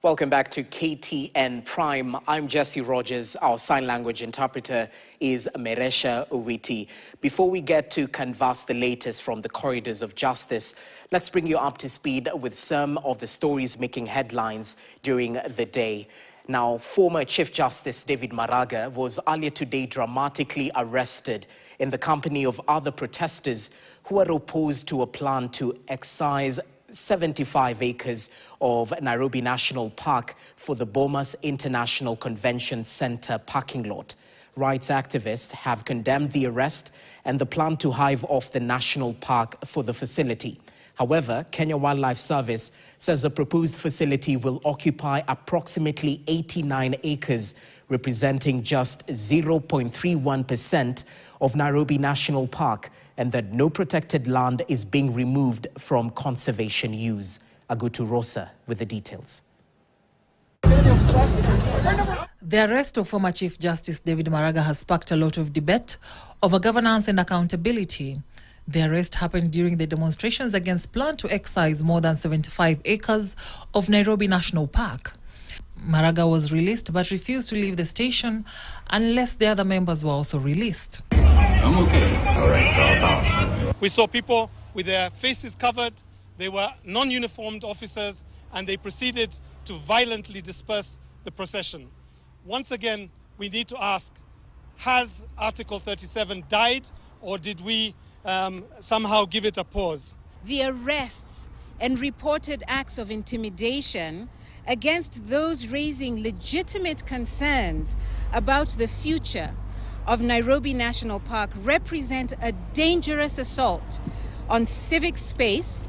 Welcome back to KTN Prime. I'm Jesse Rogers. Our sign language interpreter is Meresha Uwiti. Before we get to canvass the latest from the corridors of justice, let's bring you up to speed with some of the stories making headlines during the day. Now, former Chief Justice David Maraga was earlier today dramatically arrested in the company of other protesters who are opposed to a plan to excise 75 acres of Nairobi National Park for the Bomas International Convention Center parking lot. Rights activists have condemned the arrest and the plan to hive off the national park for the facility. However, Kenya Wildlife Service says the proposed facility will occupy approximately 89 acres, representing just 0.31% of Nairobi National Park, and that no protected land is being removed from conservation use. Agutu Rosa with the details. The arrest of former Chief Justice David Maraga has sparked a lot of debate over governance and accountability. The arrest happened during the demonstrations against plan to excise more than 75 acres of Nairobi National Park. Maraga was released but refused to leave the station unless the other members were also released. I'm okay. All right, so we saw people with their faces covered. They were non-uniformed officers, and they proceeded to violently disperse the procession. Once again, we need to ask, has Article 37 died, or did we somehow give it a pause? The arrests and reported acts of intimidation against those raising legitimate concerns about the future of Nairobi National Park represent a dangerous assault on civic space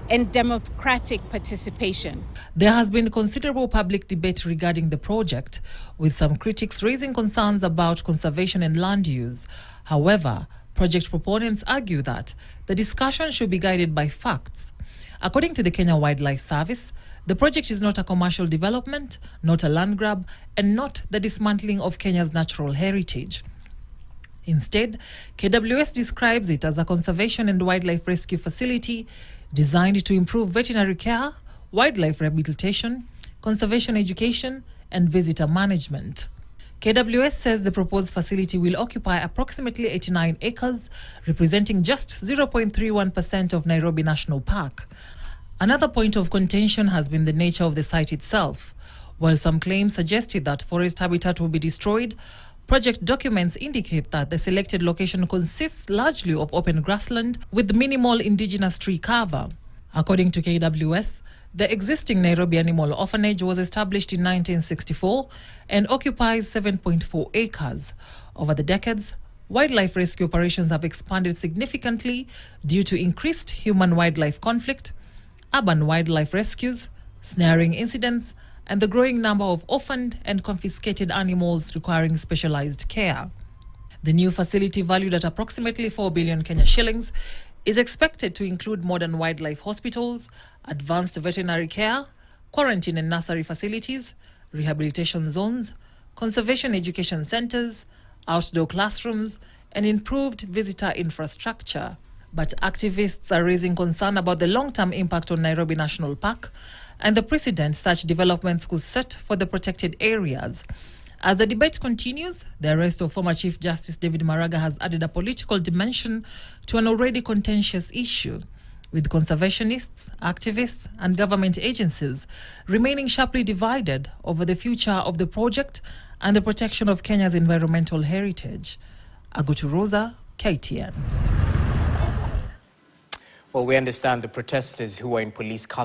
and democratic participation. There has been considerable public debate regarding the project, with some critics raising concerns about conservation and land use. However, project proponents argue that the discussion should be guided by facts. According to the Kenya Wildlife Service, the project is not a commercial development, not a land grab, and not the dismantling of Kenya's natural heritage. Instead, KWS describes it as a conservation and wildlife rescue facility designed to improve veterinary care, wildlife rehabilitation, conservation education, and visitor management. KWS says the proposed facility will occupy approximately 89 acres, representing just 0.31% of Nairobi National Park. Another point of contention has been the nature of the site itself. While some claims suggested that forest habitat will be destroyed, project documents indicate that the selected location consists largely of open grassland with minimal indigenous tree cover. According to KWS, the existing Nairobi Animal Orphanage was established in 1964 and occupies 7.4 acres. Over the decades, wildlife rescue operations have expanded significantly due to increased human-wildlife conflict, urban wildlife rescues, snaring incidents, and the growing number of orphaned and confiscated animals requiring specialized care. The new facility, valued at approximately 4 billion Kenya shillings, is expected to include modern wildlife hospitals, advanced veterinary care, quarantine and nursery facilities, rehabilitation zones, conservation education centers, outdoor classrooms, and improved visitor infrastructure. But activists are raising concern about the long-term impact on Nairobi National Park and the precedent such developments could set for the protected areas. As the debate continues, the arrest of former Chief Justice David Maraga has added a political dimension to an already contentious issue, with conservationists, activists, and government agencies remaining sharply divided over the future of the project and the protection of Kenya's environmental heritage. Agutu Rosa, KTN. Well, we understand the protesters who are in police custody